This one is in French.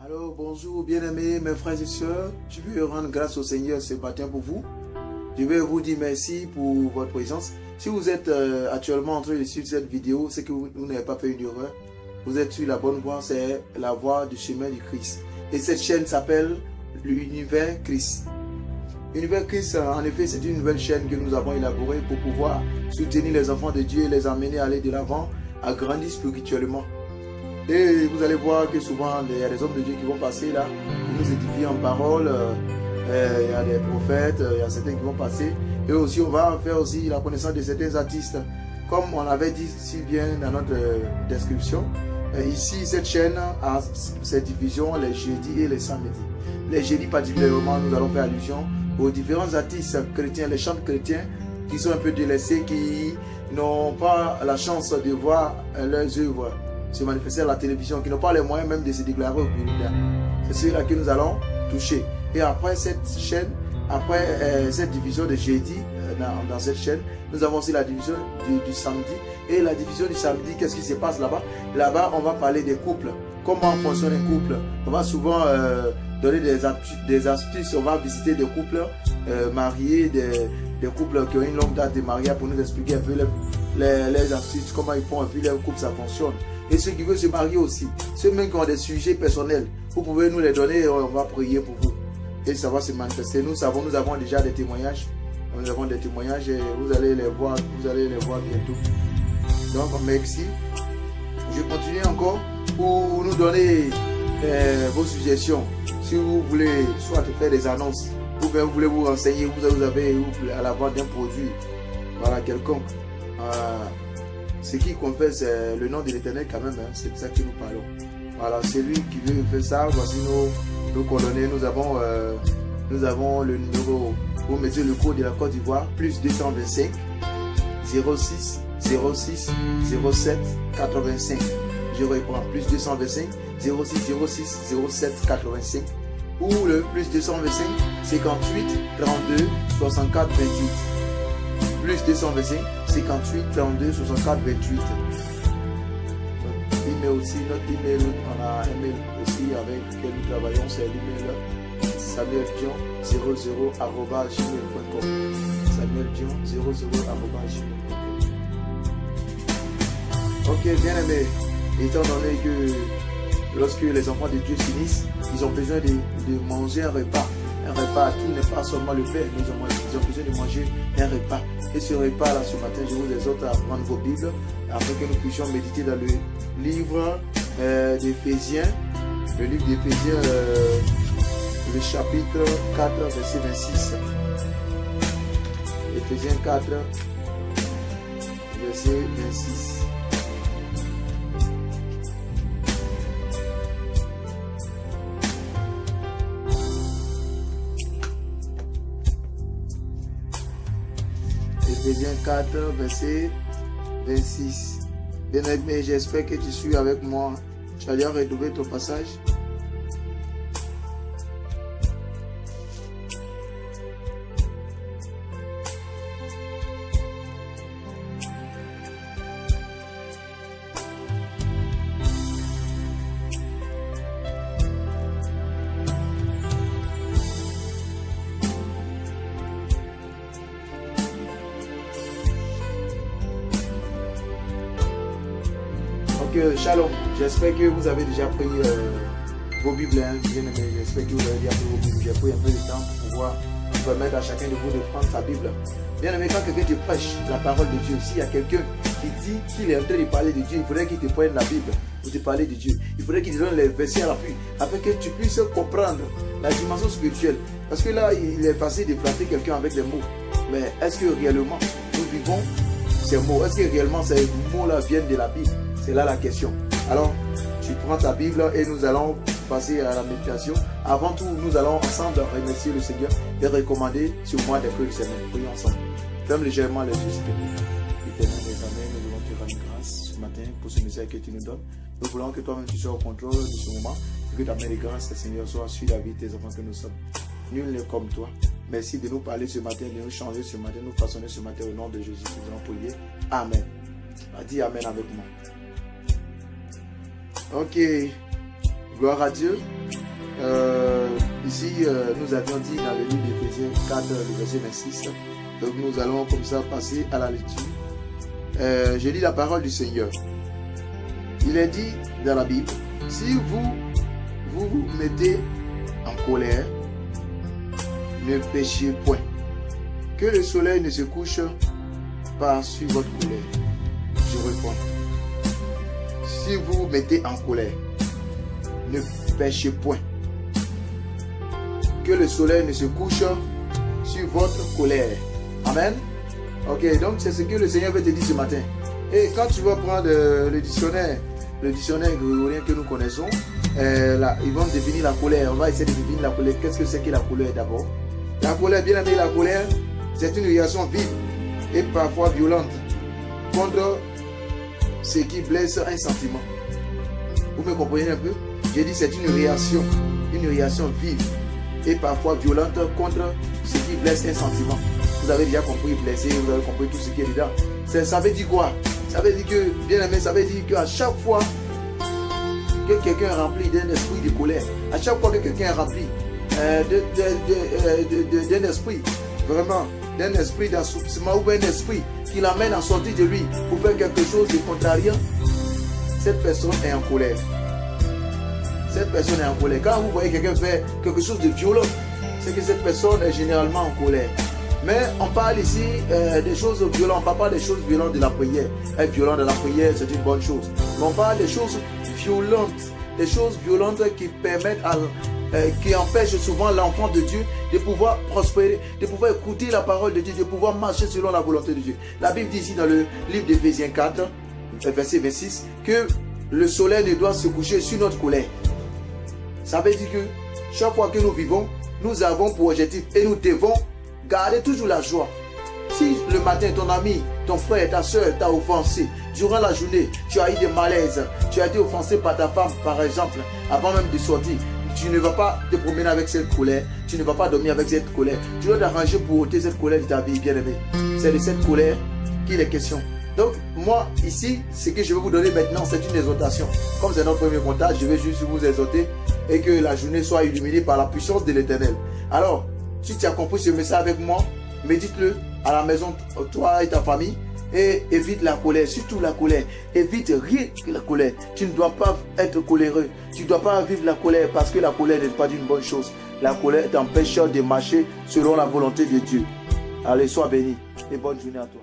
Alors bonjour bien-aimés, mes frères et sœurs. Je veux rendre grâce au Seigneur ce matin pour vous. Je vais vous dire merci pour votre présence. Si vous êtes actuellement en train de suivre cette vidéo, c'est que vous n'avez pas fait une erreur. Vous êtes sur la bonne voie, c'est la voie du chemin du Christ. Et cette chaîne s'appelle l'Univers Christ. L'Univers Christ, en effet, c'est une nouvelle chaîne que nous avons élaborée pour pouvoir soutenir les enfants de Dieu et les amener à aller de l'avant, à grandir spirituellement. Et vous allez voir que souvent, il y a des hommes de Dieu qui vont passer là, qui nous édifient en parole. Il y a des prophètes, il y a certains qui vont passer. Et aussi, on va faire aussi la connaissance de certains artistes. Comme on l'avait dit si bien dans notre description, ici, cette chaîne a ses diffusions les jeudis et les samedis. Les jeudis particulièrement, nous allons faire allusion aux différents artistes chrétiens, les chants chrétiens qui sont un peu délaissés, qui n'ont pas la chance de voir leurs œuvres se manifester à la télévision, qui n'ont pas les moyens même de se déclarer au public. C'est ceux-là que nous allons toucher. Et après cette chaîne, après cette division de jeudi, dans cette chaîne, nous avons aussi la division du samedi. Et la division du samedi, qu'est-ce qui se passe là-bas? Là-bas, on va parler des couples. Comment fonctionne un couple? On va souvent donner des astuces. On va visiter des couples mariés, des couples qui ont une longue date de mariage pour nous expliquer un peu les astuces, comment ils font, et puis leur couple, ça fonctionne. Et ceux qui veulent se marier aussi, ceux même qui ont des sujets personnels, vous pouvez nous les donner et on va prier pour vous. Et ça va se manifester. Nous avons déjà des témoignages. Nous avons des témoignages et vous allez les voir bientôt. Donc merci. Je continue encore pour nous donner vos suggestions. Si vous voulez soit faire des annonces, ou bien vous voulez vous renseigner, vous avez à la vente d'un produit, voilà, quelconque. Ce qui confesse le nom de l'Éternel quand même, hein, c'est de ça que nous parlons. Voilà, c'est lui qui veut faire ça. Voici nos coordonnées. Nous avons le numéro, vous mettez le code de la Côte d'Ivoire, plus 225 06 06 07 85. Je reprends, plus 225 06 06 07 85. Ou le plus 225 58 32 64 28. Plus 225 58 32 64 28. Notre email, on a un mail aussi avec lequel nous travaillons, c'est l'email samueldion00@gmail.com. samueldion00@gmail.com. Ok, bien aimé, étant donné que lorsque les enfants de Dieu s'unissent, ils ont besoin de manger un repas. Un repas, tout n'est pas seulement le pain, mais ils ont besoin de manger un repas. Et ce repas-là, ce matin, je vous exhorte à prendre vos Bibles afin que nous puissions méditer dans le livre d'Éphésiens, le chapitre 4, verset 26. Éphésiens 4, verset 26. Éphésiens 4, verset 26. Bien-aimé, j'espère que tu suis avec moi. Tu as déjà retrouvé ton passage. Shalom, j'espère que vous avez déjà pris vos Bibles, hein, bien aimé. J'espère que vous avez déjà pris vos Bibles. J'ai pris un peu de temps pour pouvoir permettre à chacun de vous de prendre sa Bible. Bien aimé, quand quelqu'un te prêche la parole de Dieu, s'il y a quelqu'un qui dit qu'il est en train de parler de Dieu, il faudrait qu'il te prenne la Bible pour te parler de Dieu. Il faudrait qu'il te donne les versets à l'appui afin que tu puisses comprendre la dimension spirituelle. Parce que là, il est facile de flatter quelqu'un avec des mots. Mais est-ce que réellement nous vivons ces mots? Est-ce que réellement ces mots-là viennent de la Bible? C'est là la question. Alors, tu prends ta Bible et nous allons passer à la méditation. Avant tout, nous allons ensemble remercier le Seigneur et recommander ce mois des feux de semaine. Prions ensemble. Ferme légèrement les yeux, s'il te plaît. Éternel des amens, nous voulons te rendre grâce ce matin pour ce message que tu nous donnes. Nous voulons que toi-même tu sois au contrôle de ce moment et que ta main de grâce, Seigneur, soit sur la vie de tes enfants que nous sommes. Nul n'est comme toi. Merci de nous parler ce matin, de nous changer ce matin, de nous façonner ce matin au nom de Jésus. Nous allons prier. Amen. Dis Amen avec moi. Ok, gloire à Dieu. Ici, nous avions dit dans le livre d'Éphésiens 4, le verset 26. Donc nous allons comme ça passer à la lecture. Je lis la parole du Seigneur. Il est dit dans la Bible, si vous mettez en colère, ne péchez point. Que le soleil ne se couche pas sur votre colère. Je reprends. Si vous vous mettez en colère, ne péchez point. Que le soleil ne se couche sur votre colère. Amen. Ok, donc c'est ce que le Seigneur veut te dire ce matin. Et quand tu vas prendre le dictionnaire grégorien que nous connaissons, ils vont définir la colère. On va essayer de définir la colère. Qu'est-ce que c'est que la colère d'abord? La colère, bien aimé, la colère, c'est une réaction vive et parfois violente contre ce qui blesse un sentiment. Vous me comprenez un peu? J'ai dit c'est une réaction vive et parfois violente contre ce qui blesse un sentiment. Vous avez déjà compris blesser, vous avez compris tout ce qui est dedans. Ça veut dire quoi? Ça veut dire que, bien aimé, ça veut dire qu'à chaque fois que quelqu'un est rempli d'un esprit de colère, à chaque fois que quelqu'un est rempli d'un esprit, vraiment, d'un esprit d'assoupissement ou un esprit qui l'amène à sortir de lui pour faire quelque chose de contrariant, cette personne est en colère. Cette personne est en colère. Quand vous voyez quelqu'un faire quelque chose de violent, c'est que cette personne est généralement en colère. Mais on parle ici des choses violentes. On ne parle pas des choses violentes de la prière. Être violent de la prière, c'est une bonne chose. Mais on parle des choses violentes. Des choses violentes qui permettent qui empêchent souvent l'enfant de Dieu de pouvoir prospérer, de pouvoir écouter la parole de Dieu, de pouvoir marcher selon la volonté de Dieu. La Bible dit ici dans le livre d'Éphésiens 4, verset 26, que le soleil ne doit se coucher sur notre colère. Ça veut dire que chaque fois que nous vivons, nous avons pour objectif et nous devons garder toujours la joie. Si le matin, ton ami, ton frère, ta soeur t'a offensé, durant la journée, tu as eu des malaises, tu as été offensé par ta femme, par exemple, avant même de sortir, tu ne vas pas te promener avec cette colère, tu ne vas pas dormir avec cette colère. Tu dois t'arranger pour ôter cette colère de ta vie, bien-aimé. C'est de cette colère qu'il est question. Donc, moi, ici, ce que je vais vous donner maintenant, c'est une exhortation. Comme c'est notre premier contact, je vais juste vous exhorter et que la journée soit illuminée par la puissance de l'Éternel. Alors, si tu as compris ce message avec moi, médite-le à la maison, toi et ta famille, et évite la colère, surtout la colère. Évite rien que la colère. Tu ne dois pas être coléreux. Tu ne dois pas vivre la colère parce que la colère n'est pas une bonne chose. La colère t'empêche de marcher selon la volonté de Dieu. Allez, sois béni et bonne journée à toi.